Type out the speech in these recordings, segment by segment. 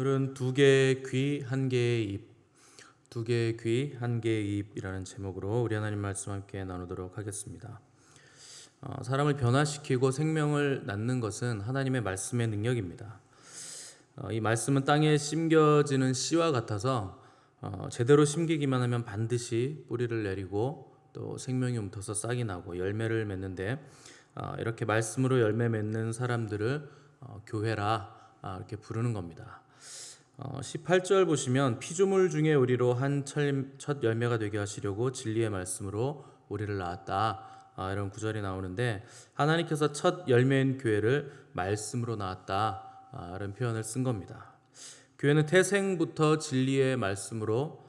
오늘은 두 개의 귀, 한 개의 입, 두 개의 귀, 한 개의 입이라는 제목으로 우리 하나님 말씀 함께 나누도록 하겠습니다. 사람을 변화시키고 생명을 낳는 것은 하나님의 말씀의 능력입니다. 이 말씀은 땅에 심겨지는 씨와 같아서 제대로 심기기만 하면 반드시 뿌리를 내리고 또 생명이 움터서 싹이 나고 열매를 맺는데 이렇게 말씀으로 열매 맺는 사람들을 교회라 이렇게 부르는 겁니다. 18절 보시면 피조물 중에 우리로 한 첫 열매가 되게 하시려고 진리의 말씀으로 우리를 낳았다 이런 구절이 나오는데 하나님께서 첫 열매인 교회를 말씀으로 낳았다 이런 표현을 쓴 겁니다. 교회는 태생부터 진리의 말씀으로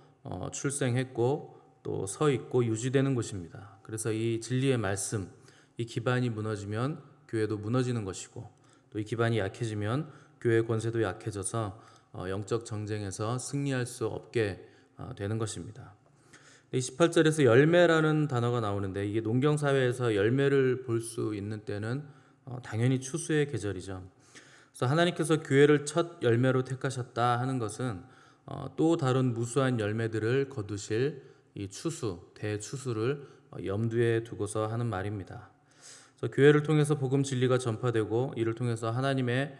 출생했고 또 서 있고 유지되는 곳입니다. 그래서 이 진리의 말씀, 이 기반이 무너지면 교회도 무너지는 것이고 또 이 기반이 약해지면 교회의 권세도 약해져서 영적 정쟁에서 승리할 수 없게 되는 것입니다. 18절에서 열매라는 단어가 나오는데 이게 농경사회에서 열매를 볼 수 있는 때는 당연히 추수의 계절이죠. 그래서 하나님께서 교회를 첫 열매로 택하셨다 하는 것은 또 다른 무수한 열매들을 거두실 이 추수, 대추수를 염두에 두고서 하는 말입니다. 그래서 교회를 통해서 복음 진리가 전파되고 이를 통해서 하나님의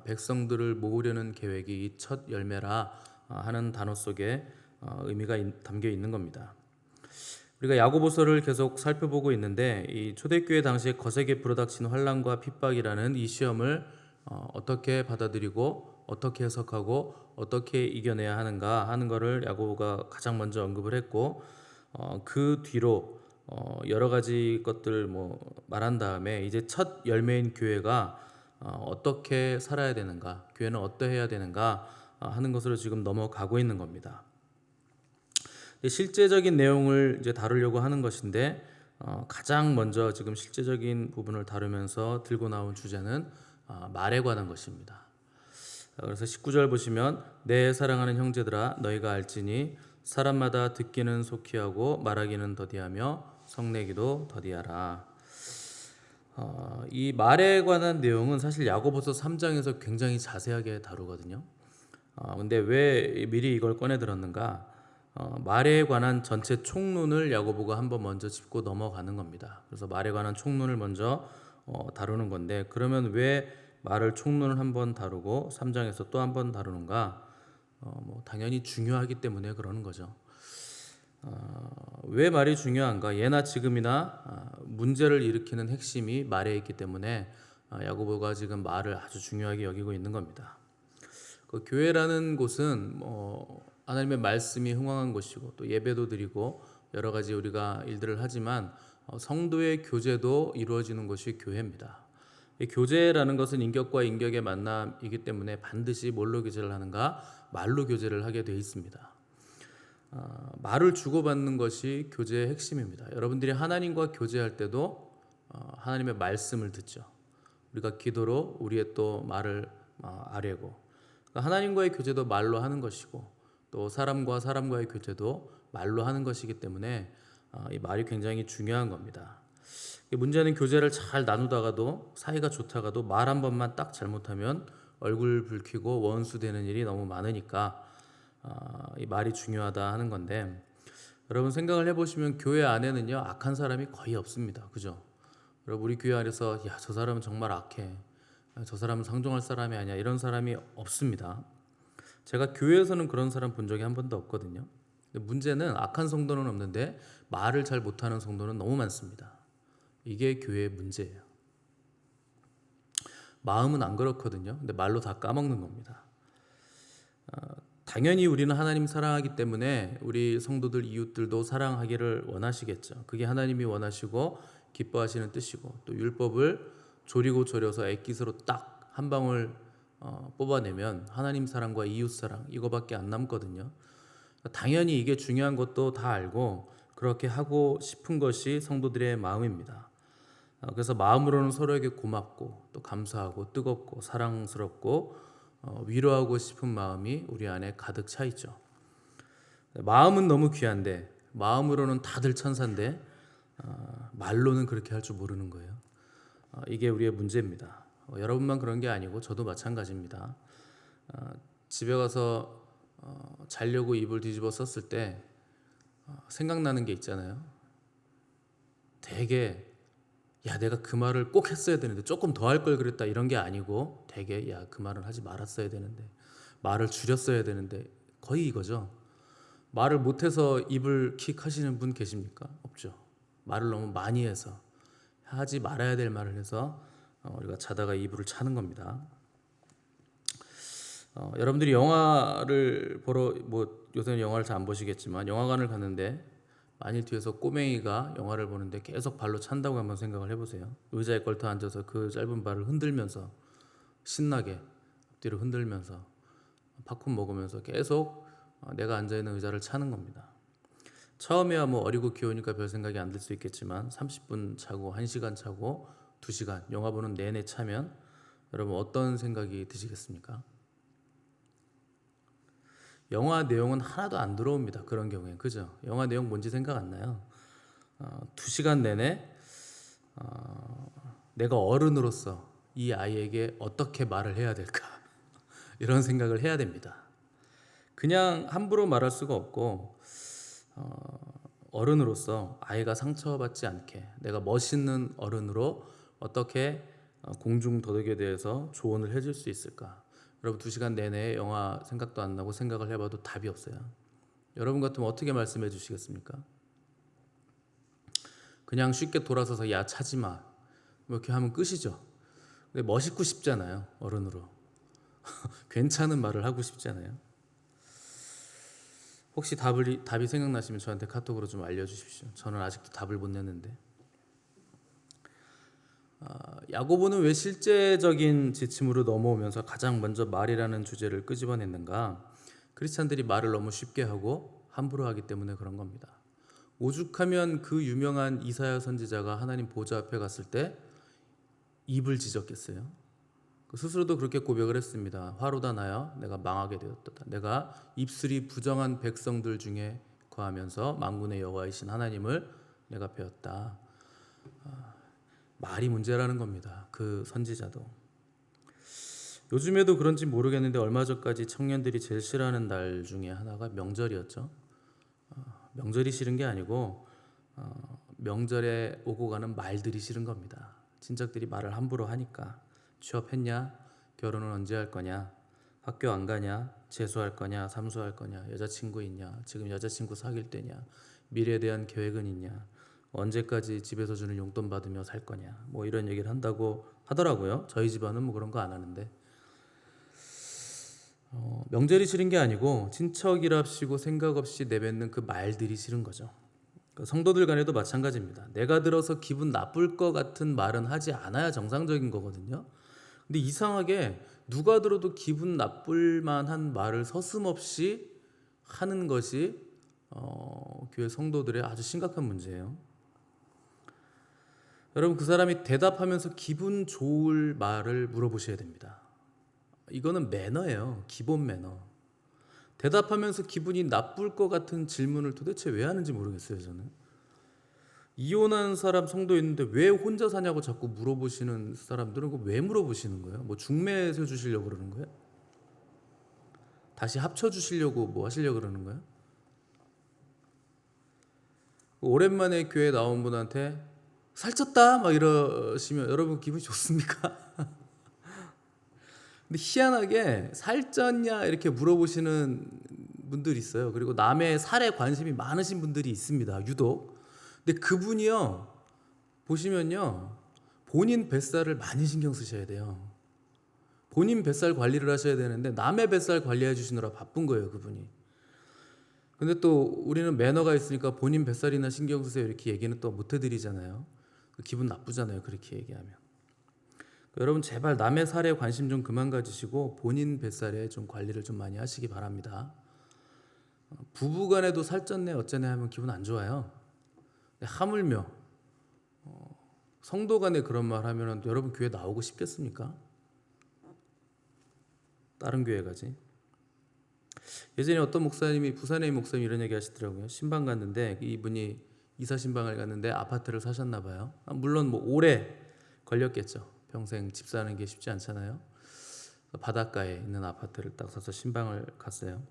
백성들을 모으려는 계획이 이 첫 열매라 하는 단어 속에 의미가 담겨 있는 겁니다. 우리가 야고보서를 계속 살펴보고 있는데 이 초대교회 당시에 거세게 불어닥친 환난과 핍박이라는 이 시험을 어떻게 받아들이고 어떻게 해석하고 어떻게 이겨내야 하는가 하는 것을 야고보가 가장 먼저 언급을 했고 그 뒤로 여러 가지 것들 말한 다음에 이제 첫 열매인 교회가 어떻게 살아야 되는가, 교회는 어떠해야 되는가 하는 것으로 지금 넘어가고 있는 겁니다. 실제적인 내용을 이제 다루려고 하는 것인데 가장 먼저 지금 실제적인 부분을 다루면서 들고 나온 주제는 말에 관한 것입니다. 그래서 19절 보시면 내 사랑하는 형제들아 너희가 알지니 사람마다 듣기는 속히 하고 말하기는 더디하며 성내기도 더디하라. 이 말에 관한 내용은 사실 야고보서 3장에서 굉장히 자세하게 다루거든요. 근데 왜 미리 이걸 꺼내 들었는가? 말에 관한 전체 총론을 야고보가 한번 먼저 짚고 넘어가는 겁니다. 그래서 말에 관한 총론을 먼저 다루는 건데 그러면 왜 말을 총론을 한번 다루고 3장에서 또 한번 다루는가? 당연히 중요하기 때문에 그러는 거죠. 왜 말이 중요한가? 예나 지금이나 문제를 일으키는 핵심이 말에 있기 때문에 야고보가 지금 말을 아주 중요하게 여기고 있는 겁니다. 그 교회라는 곳은 하나님의 말씀이 흥황한 곳이고 또 예배도 드리고 여러 가지 우리가 일들을 하지만 성도의 교제도 이루어지는 것이 교회입니다. 이 교제라는 것은 인격과 인격의 만남이기 때문에 반드시 뭘로 교제를 하는가? 말로 교제를 하게 되어 있습니다. 말을 주고받는 것이 교제의 핵심입니다. 여러분들이 하나님과 교제할 때도 하나님의 말씀을 듣죠. 우리가 기도로 우리의 또 말을 아뢰고 그러니까 하나님과의 교제도 말로 하는 것이고 또 사람과 사람과의 교제도 말로 하는 것이기 때문에 이 말이 굉장히 중요한 겁니다. 문제는 교제를 잘 나누다가도 사이가 좋다가도 말 한 번만 딱 잘못하면 얼굴 붉히고 원수 되는 일이 너무 많으니까 이 말이 중요하다 하는 건데 여러분 생각을 해보시면 교회 안에는요 악한 사람이 거의 없습니다. 그죠? 여러분 우리 교회 안에서 야, 저 사람은 정말 악해, 저 사람은 상종할 사람이 아니야 이런 사람이 없습니다. 제가 교회에서는 그런 사람 본 적이 한 번도 없거든요. 근데 문제는 악한 성도는 없는데 말을 잘 못하는 성도는 너무 많습니다. 이게 교회의 문제예요. 마음은 안 그렇거든요. 근데 말로 다 까먹는 겁니다. 당연히 우리는 하나님 사랑하기 때문에 우리 성도들 이웃들도 사랑하기를 원하시겠죠. 그게 하나님이 원하시고 기뻐하시는 뜻이고 또 율법을 조리고 졸여서 액기스로 딱 한 방울 뽑아내면 하나님 사랑과 이웃 사랑 이거밖에 안 남거든요. 당연히 이게 중요한 것도 다 알고 그렇게 하고 싶은 것이 성도들의 마음입니다. 그래서 마음으로는 서로에게 고맙고 또 감사하고 뜨겁고 사랑스럽고 위로하고 싶은 마음이 우리 안에 가득 차 있죠. 마음은 너무 귀한데 마음으로는 다들 천사인데 말로는 그렇게 할 줄 모르는 거예요. 이게 우리의 문제입니다. 여러분만 그런 게 아니고 저도 마찬가지입니다. 집에 가서 자려고 이불 뒤집어 썼을 때 생각나는 게 있잖아요. 되게 야 내가 그 말을 꼭 했어야 되는데 조금 더 할 걸 그랬다 이런 게 아니고 되게 야 그 말은 하지 말았어야 되는데 말을 줄였어야 되는데 거의 이거죠. 말을 못해서 입을 킥 하시는 분 계십니까? 없죠. 말을 너무 많이 해서 하지 말아야 될 말을 해서 우리가 자다가 이불을 차는 겁니다. 여러분들이 영화를 보러 뭐 요새는 영화를 잘 안 보시겠지만 영화관을 갔는데 만일 뒤에서 꼬맹이가 영화를 보는데 계속 발로 찬다고 한번 생각을 해보세요. 의자에 걸터 앉아서 그 짧은 발을 흔들면서 신나게 앞뒤로 흔들면서 팝콘 먹으면서 계속 내가 앉아있는 의자를 차는 겁니다. 처음에야 뭐 어리고 귀여우니까 별 생각이 안 들 수 있겠지만 30분 차고 1시간 차고 2시간 영화 보는 내내 차면 여러분 어떤 생각이 드시겠습니까? 영화 내용은 하나도 안 들어옵니다. 그런 경우에 그죠? 영화 내용 뭔지 생각 안 나요. 2시간 내내 내가 어른으로서 이 아이에게 어떻게 말을 해야 될까 이런 생각을 해야 됩니다. 그냥 함부로 말할 수가 없고 어른으로서 아이가 상처받지 않게 내가 멋있는 어른으로 어떻게 공중도덕에 대해서 조언을 해줄 수 있을까. 여러분 2시간 내내 영화 생각도 안 나고 생각을 해봐도 답이 없어요. 여러분 같으면 어떻게 말씀해 주시겠습니까? 그냥 쉽게 돌아서서 야 차지마 뭐 이렇게 하면 끝이죠. 근데 멋있고 싶잖아요. 어른으로 괜찮은 말을 하고 싶잖아요. 혹시 답이 생각나시면 저한테 카톡으로 좀 알려주십시오. 저는 아직도 답을 못 냈는데. 야고보는 왜 실제적인 지침으로 넘어오면서 가장 먼저 말이라는 주제를 끄집어냈는가? 크리스찬들이 말을 너무 쉽게 하고 함부로 하기 때문에 그런 겁니다. 오죽하면 그 유명한 이사야 선지자가 하나님 보좌 앞에 갔을 때 입을 찢었겠어요? 스스로도 그렇게 고백을 했습니다. 화로다 나여 내가 망하게 되었다. 내가 입술이 부정한 백성들 중에 거하면서 만군의 여호와이신 하나님을 내가 배웠다. 말이 문제라는 겁니다. 그 선지자도. 요즘에도 그런지 모르겠는데 얼마 전까지 청년들이 제일 싫어하는 날 중에 하나가 명절이었죠. 명절이 싫은 게 아니고 명절에 오고 가는 말들이 싫은 겁니다. 친척들이 말을 함부로 하니까 취업했냐? 결혼은 언제 할 거냐? 학교 안 가냐? 재수할 거냐? 삼수할 거냐? 여자친구 있냐? 지금 여자친구 사귈 때냐? 미래에 대한 계획은 있냐? 언제까지 집에서 주는 용돈 받으며 살 거냐? 뭐 이런 얘기를 한다고 하더라고요. 저희 집안은 뭐 그런 거 안 하는데 명절이 싫은 게 아니고 친척이랍시고 생각 없이 내뱉는 그 말들이 싫은 거죠. 성도들 간에도 마찬가지입니다. 내가 들어서 기분 나쁠 것 같은 말은 하지 않아야 정상적인 거거든요. 근데 이상하게 누가 들어도 기분 나쁠 만한 말을 서슴없이 하는 것이 교회 성도들의 아주 심각한 문제예요. 여러분 그 사람이 대답하면서 기분 좋을 말을 물어보셔야 됩니다. 이거는 매너예요. 기본 매너. 대답하면서 기분이 나쁠 것 같은 질문을 도대체 왜 하는지 모르겠어요. 저는 이혼한 사람 성도 있는데 왜 혼자 사냐고 자꾸 물어보시는 사람들은 왜 물어보시는 거예요? 뭐 중매해서 주시려고 그러는 거예요? 다시 합쳐 주시려고 뭐 하시려고 그러는 거예요? 오랜만에 교회 나온 분한테 살쪘다 막 이러시면 여러분 기분이 좋습니까? 근데 희한하게 살쪘냐 이렇게 물어보시는 분들이 있어요. 그리고 남의 살에 관심이 많으신 분들이 있습니다. 유독. 근데 그분이요 보시면요 본인 뱃살을 많이 신경 쓰셔야 돼요. 본인 뱃살 관리를 하셔야 되는데 남의 뱃살 관리해 주시느라 바쁜 거예요 그분이. 근데 또 우리는 매너가 있으니까 본인 뱃살이나 신경 쓰세요 이렇게 얘기는 또 못 해드리잖아요. 기분 나쁘잖아요 그렇게 얘기하면. 여러분 제발 남의 살에 관심 좀 그만 가지시고 본인 뱃살에 좀 관리를 좀 많이 하시기 바랍니다. 부부간에도 살쪘네 어쩌네 하면 기분 안 좋아요. 하물며 성도간에 그런 말 하면 여러분 교회 나오고 싶겠습니까? 다른 교회 가지. 예전에 어떤 목사님이 부산의 목사님이 이런 얘기 하시더라고요. 신방 갔는데 이분이 이사 신방을 갔는데 아파트를 사셨나 봐요. 물론 뭐 오래 걸렸겠죠. 평생 집 사는 게 쉽지 않잖아요. 바닷가에 있는 아파트를 딱 사서 신방을 갔어요.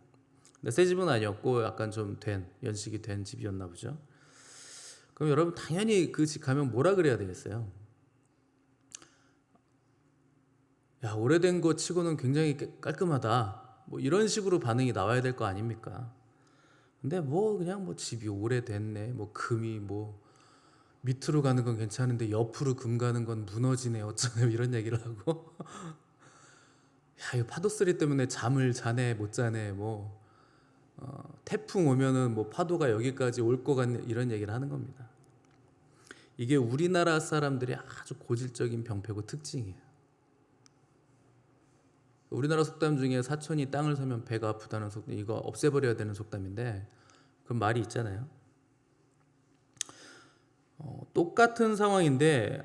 근데 새 집은 아니었고 약간 좀 연식이 된 집이었나 보죠. 그럼 여러분 당연히 그 집 가면 뭐라 그래야 되겠어요? 야, 오래된 거 치고는 굉장히 깔끔하다. 뭐 이런 식으로 반응이 나와야 될 거 아닙니까? 근데 뭐 그냥 뭐 집이 오래됐네. 뭐 금이 뭐 밑으로 가는 건 괜찮은데 옆으로 금 가는 건 무너지네. 어쩌네 이런 얘기를 하고. 야, 이 파도 소리 때문에 잠을 자네 못 자네. 뭐 태풍 오면은 뭐 파도가 여기까지 올 것 같네 이런 얘기를 하는 겁니다. 이게 우리나라 사람들의 아주 고질적인 병폐고 특징이에요. 우리나라 속담 중에 사촌이 땅을 사면 배가 아프다는 속담, 이거 없애버려야 되는 속담인데 그 말이 있잖아요. 똑같은 상황인데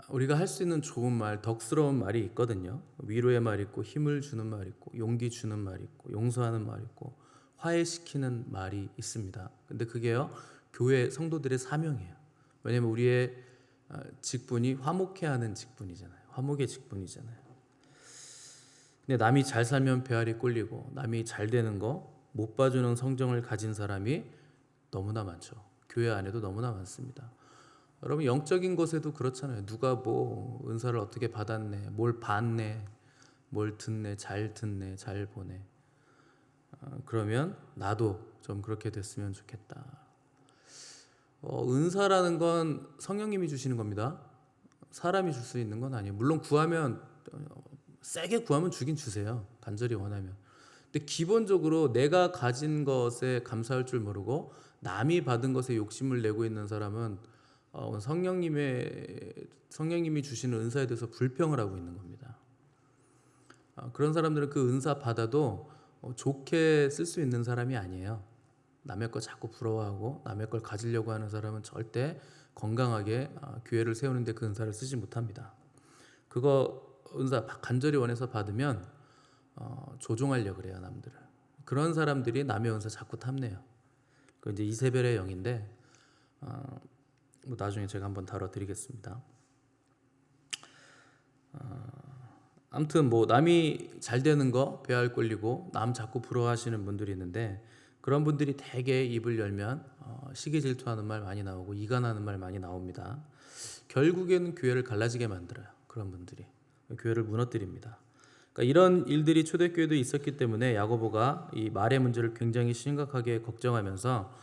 우리가 할 수 있는 좋은 말, 덕스러운 말이 있거든요. 위로의 말 있고 힘을 주는 말 있고 용기 주는 말 있고 용서하는 말 있고 화해시키는 말이 있습니다. 근데 그게요, 교회 성도들의 사명이에요. 왜냐하면 우리의 직분이 화목해하는 직분이잖아요. 화목의 직분이잖아요. 근데 남이 잘 살면 배알이 꼴리고 남이 잘 되는 거 못 봐주는 성정을 가진 사람이 너무나 많죠. 교회 안에도 너무나 많습니다. 여러분 영적인 것에도 그렇잖아요. 누가 뭐 은사를 어떻게 받았네, 뭘 봤네, 뭘 듣네, 잘 듣네, 잘 보네. 그러면 나도 좀 그렇게 됐으면 좋겠다. 은사라는 건 성령님이 주시는 겁니다. 사람이 줄 수 있는 건 아니에요. 물론 구하면 세게 구하면 주긴 주세요. 간절히 원하면. 근데 기본적으로 내가 가진 것에 감사할 줄 모르고 남이 받은 것에 욕심을 내고 있는 사람은 성령님이 주시는 은사에 대해서 불평을 하고 있는 겁니다. 그런 사람들은 그 은사 받아도 좋게 쓸 수 있는 사람이 아니에요. 남의 거 자꾸 부러워하고 남의 걸 가지려고 하는 사람은 절대 건강하게 교회를 세우는데 그 은사를 쓰지 못합니다. 그거 은사 간절히 원해서 받으면 조종하려고 그래요, 남들을. 그런 사람들이 남의 은사 자꾸 탐내요. 그 이제 이세벨의 영인데 뭐 나중에 제가 한번 다뤄드리겠습니다. 아무튼 뭐 남이 잘 되는 거 배알 꼴리고 남 자꾸 부러워하시는 분들이 있는데 그런 분들이 대개 입을 열면 시기 질투하는 말 많이 나오고 이간하는 말 많이 나옵니다. 결국에는 교회를 갈라지게 만들어요. 그런 분들이 교회를 무너뜨립니다. 그러니까 이런 일들이 초대교회도 있었기 때문에 야고보가 이 말의 문제를 굉장히 심각하게 걱정하면서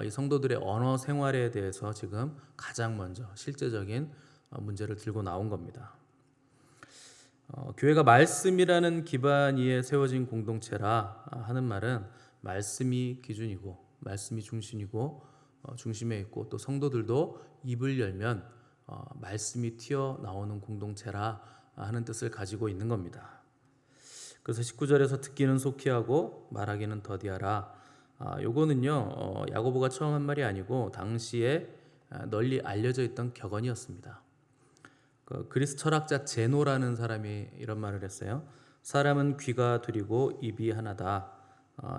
이 성도들의 언어 생활에 대해서 지금 가장 먼저 실제적인 문제를 들고 나온 겁니다. 교회가 말씀이라는 기반 위에 세워진 공동체라 하는 말은 말씀이 기준이고 말씀이 중심이고 중심에 있고 또 성도들도 입을 열면 말씀이 튀어나오는 공동체라 하는 뜻을 가지고 있는 겁니다. 그래서 19절에서 듣기는 속히 하고 말하기는 더디하라. 요거는요 야고보가 처음 한 말이 아니고 당시에 널리 알려져 있던 격언이었습니다. 그리스 철학자 제노라는 사람이 이런 말을 했어요. 사람은 귀가 둘이고 입이 하나다.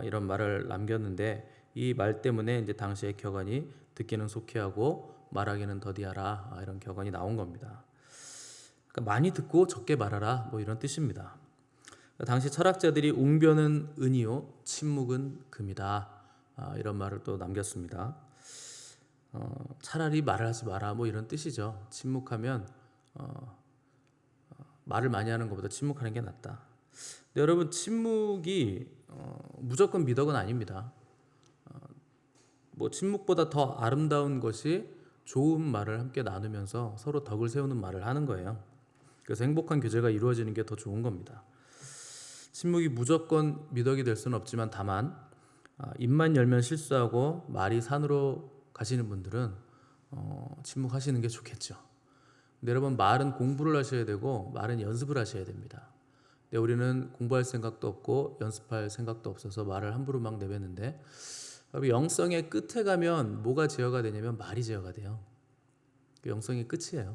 이런 말을 남겼는데 이 말 때문에 이제 당시의 격언이 듣기는 속히 하고 말하기는 더디하라 이런 격언이 나온 겁니다. 그러니까 많이 듣고 적게 말하라 뭐 이런 뜻입니다. 당시 철학자들이 웅변은 은이요 침묵은 금이다 이런 말을 또 남겼습니다. 차라리 말을 하지 마라 뭐 이런 뜻이죠. 침묵하면 말을 많이 하는 것보다 침묵하는 게 낫다. 근데 여러분 침묵이 무조건 미덕은 아닙니다. 뭐 침묵보다 더 아름다운 것이 좋은 말을 함께 나누면서 서로 덕을 세우는 말을 하는 거예요. 그래서 행복한 교제가 이루어지는 게 더 좋은 겁니다. 침묵이 무조건 미덕이 될 수는 없지만 다만 입만 열면 실수하고 말이 산으로 가시는 분들은 침묵하시는 게 좋겠죠. 근데 여러분 말은 공부를 하셔야 되고 말은 연습을 하셔야 됩니다. 근데 우리는 공부할 생각도 없고 연습할 생각도 없어서 말을 함부로 막 내뱉는데 영성의 끝에 가면 뭐가 제어가 되냐면 말이 제어가 돼요. 영성의 끝이에요.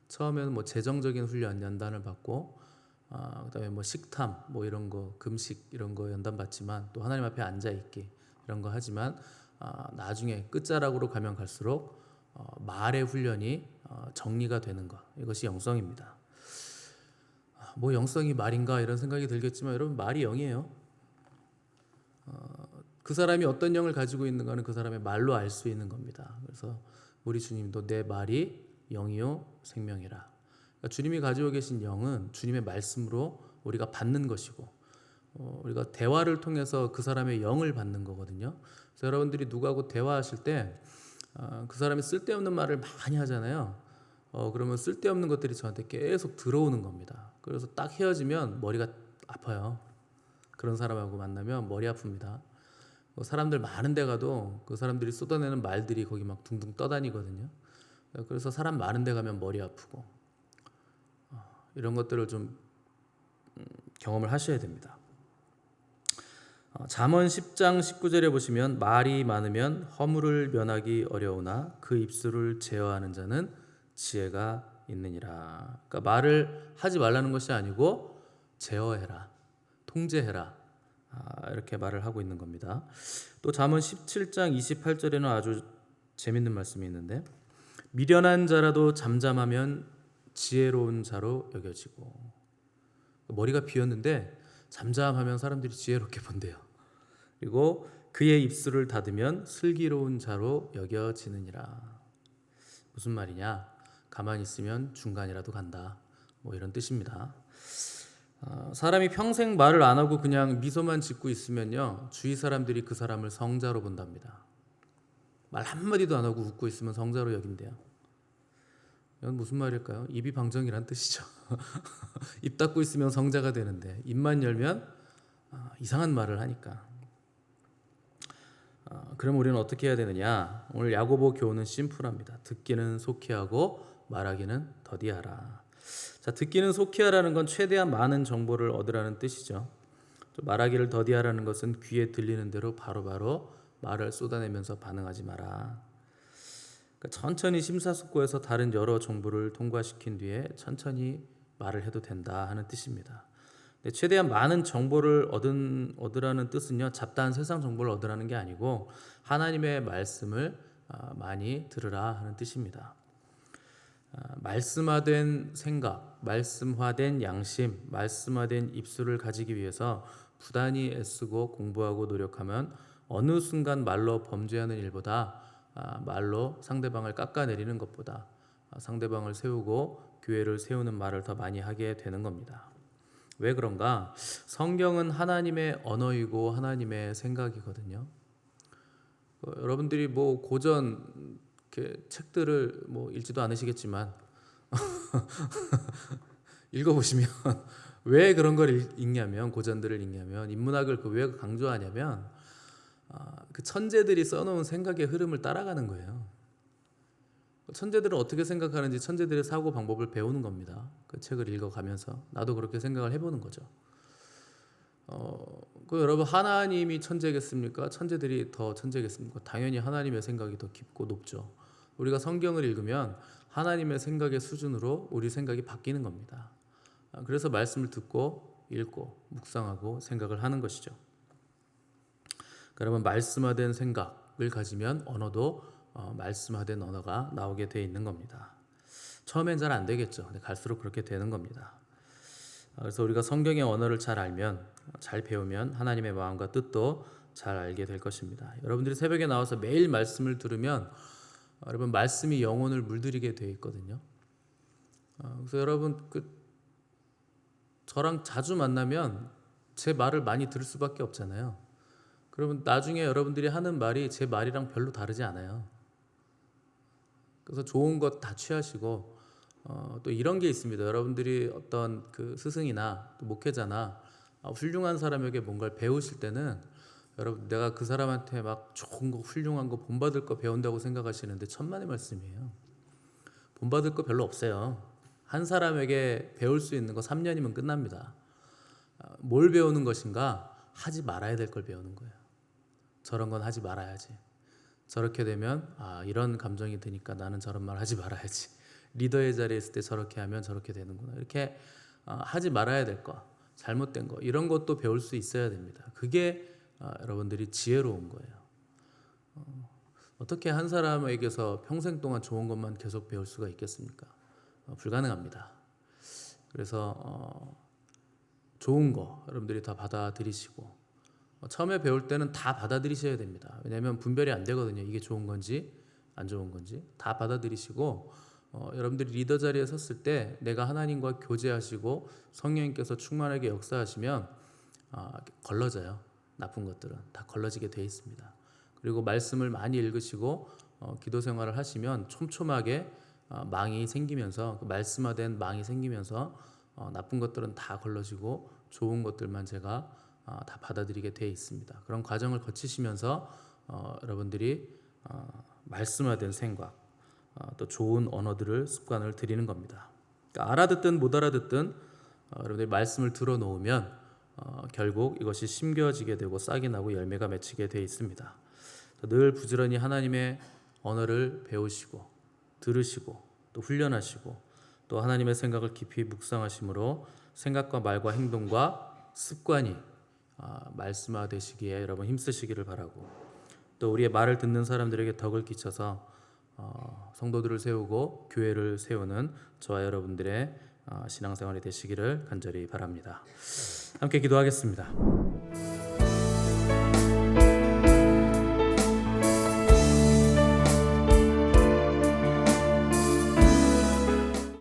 처음에는 뭐 재정적인 훈련 연단을 받고 그다음에 뭐 식탐 뭐 이런 거 금식 이런 거 연단 받지만 또 하나님 앞에 앉아 있기 이런 거 하지만 나중에 끝자락으로 가면 갈수록 말의 훈련이 정리가 되는 것 이것이 영성입니다. 뭐 영성이 말인가 이런 생각이 들겠지만 여러분 말이 영이에요. 그 사람이 어떤 영을 가지고 있는가는 그 사람의 말로 알 수 있는 겁니다. 그래서 우리 주님도 내 말이 영이요 생명이라. 그러니까 주님이 가지고 계신 영은 주님의 말씀으로 우리가 받는 것이고 우리가 대화를 통해서 그 사람의 영을 받는 거거든요. 그래서 여러분들이 누구하고 대화하실 때 그 사람이 쓸데없는 말을 많이 하잖아요. 그러면 쓸데없는 것들이 저한테 계속 들어오는 겁니다. 그래서 딱 헤어지면 머리가 아파요. 그런 사람하고 만나면 머리 아픕니다. 사람들 많은 데 가도 그 사람들이 쏟아내는 말들이 거기 막 둥둥 떠다니거든요. 그래서 사람 많은 데 가면 머리 아프고 이런 것들을 좀 경험을 하셔야 됩니다. 잠언 10장 19절에 보시면 말이 많으면 허물을 면하기 어려우나 그 입술을 제어하는 자는 지혜가 있느니라. 그러니까 말을 하지 말라는 것이 아니고 제어해라, 통제해라, 이렇게 말을 하고 있는 겁니다. 또 잠언 17장 28절에는 아주 재밌는 말씀이 있는데 미련한 자라도 잠잠하면 지혜로운 자로 여겨지고, 머리가 비었는데 잠잠하면 사람들이 지혜롭게 본대요. 그리고 그의 입술을 닫으면 슬기로운 자로 여겨지느니라. 무슨 말이냐? 가만히 있으면 중간이라도 간다, 뭐 이런 뜻입니다. 사람이 평생 말을 안 하고 그냥 미소만 짓고 있으면요, 주위 사람들이 그 사람을 성자로 본답니다. 말 한마디도 안 하고 웃고 있으면 성자로 여긴대요. 이건 무슨 말일까요? 입이 방정이란 뜻이죠. 입 닫고 있으면 성자가 되는데 입만 열면 이상한 말을 하니까. 그럼 우리는 어떻게 해야 되느냐? 오늘 야고보 교훈은 심플합니다. 듣기는 속히 하고 말하기는 더디하라. 자, 듣기는 속히 하라는 건 최대한 많은 정보를 얻으라는 뜻이죠. 말하기를 더디하라는 것은 귀에 들리는 대로 바로바로 말을 쏟아내면서 반응하지 마라. 그러니까 천천히 심사숙고해서 다른 여러 정보를 통과시킨 뒤에 천천히 말을 해도 된다 하는 뜻입니다. 최대한 많은 정보를 얻으라는 뜻은요, 잡다한 세상 정보를 얻으라는 게 아니고 하나님의 말씀을 많이 들으라 하는 뜻입니다. 말씀화된 생각, 말씀화된 양심, 말씀화된 입술을 가지기 위해서 부단히 애쓰고 공부하고 노력하면 어느 순간 말로 범죄하는 일보다 말로 상대방을 깎아내리는 것보다 상대방을 세우고 교회를 세우는 말을 더 많이 하게 되는 겁니다. 왜 그런가? 성경은 하나님의 언어이고 하나님의 생각이거든요. 여러분들이 뭐 고전 책들을 뭐 읽지도 않으시겠지만 읽어보시면 왜 그런 걸 읽냐면, 고전들을 읽냐면, 인문학을 왜 강조하냐면 그 천재들이 써놓은 생각의 흐름을 따라가는 거예요. 천재들은 어떻게 생각하는지 천재들의 사고 방법을 배우는 겁니다. 그 책을 읽어가면서 나도 그렇게 생각을 해보는 거죠. 여러분, 하나님이 천재겠습니까? 천재들이 더 천재겠습니까? 당연히 하나님의 생각이 더 깊고 높죠. 우리가 성경을 읽으면 하나님의 생각의 수준으로 우리 생각이 바뀌는 겁니다. 그래서 말씀을 듣고 읽고 묵상하고 생각을 하는 것이죠. 그러면 말씀화된 생각을 가지면 언어도 말씀화된 언어가 나오게 돼 있는 겁니다. 처음엔 잘 안 되겠죠. 근데 갈수록 그렇게 되는 겁니다. 그래서 우리가 성경의 언어를 잘 알면, 잘 배우면 하나님의 마음과 뜻도 잘 알게 될 것입니다. 여러분들이 새벽에 나와서 매일 말씀을 들으면 여러분 말씀이 영혼을 물들이게 돼 있거든요. 그래서 여러분 저랑 자주 만나면 제 말을 많이 들을 수밖에 없잖아요. 그러면 나중에 여러분들이 하는 말이 제 말이랑 별로 다르지 않아요. 그래서 좋은 것 다 취하시고 또 이런 게 있습니다. 여러분들이 어떤 그 스승이나 또 목회자나 훌륭한 사람에게 뭔가를 배우실 때는 여러분, 내가 그 사람한테 막 좋은 거, 훌륭한 거, 본받을 거 배운다고 생각하시는데 천만의 말씀이에요. 본받을 거 별로 없어요. 한 사람에게 배울 수 있는 거 3년이면 끝납니다. 뭘 배우는 것인가? 하지 말아야 될 걸 배우는 거예요. 저런 건 하지 말아야지. 저렇게 되면 이런 감정이 드니까 나는 저런 말 하지 말아야지. 리더의 자리에 있을 때 저렇게 하면 저렇게 되는구나. 이렇게 하지 말아야 될 거, 잘못된 거, 이런 것도 배울 수 있어야 됩니다. 그게 여러분들이 지혜로운 거예요. 어떻게 한 사람에게서 평생 동안 좋은 것만 계속 배울 수가 있겠습니까? 불가능합니다. 그래서 좋은 거 여러분들이 다 받아들이시고 처음에 배울 때는 다 받아들이셔야 됩니다. 왜냐하면 분별이 안 되거든요. 이게 좋은 건지 안 좋은 건지 다 받아들이시고 여러분들이 리더 자리에 섰을 때 내가 하나님과 교제하시고 성령님께서 충만하게 역사하시면 걸러져요. 나쁜 것들은 다 걸러지게 돼 있습니다. 그리고 말씀을 많이 읽으시고 기도 생활을 하시면 촘촘하게 망이 생기면서 그 말씀화된 망이 생기면서 나쁜 것들은 다 걸러지고 좋은 것들만 제가 다 받아들이게 돼 있습니다. 그런 과정을 거치시면서 여러분들이 말씀화된 생각 또 좋은 언어들을 습관을 들이는 겁니다. 그러니까 알아듣든 못 알아듣든 여러분들이 말씀을 들어놓으면 결국 이것이 심겨지게 되고 싹이 나고 열매가 맺히게 돼 있습니다. 늘 부지런히 하나님의 언어를 배우시고 들으시고 또 훈련하시고 또 하나님의 생각을 깊이 묵상하심으로 생각과 말과 행동과 습관이 말씀화되시기에 여러분 힘쓰시기를 바라고 또 우리의 말을 듣는 사람들에게 덕을 끼쳐서 성도들을 세우고 교회를 세우는 저와 여러분들의 신앙생활이 되시기를 간절히 바랍니다. 함께 기도하겠습니다.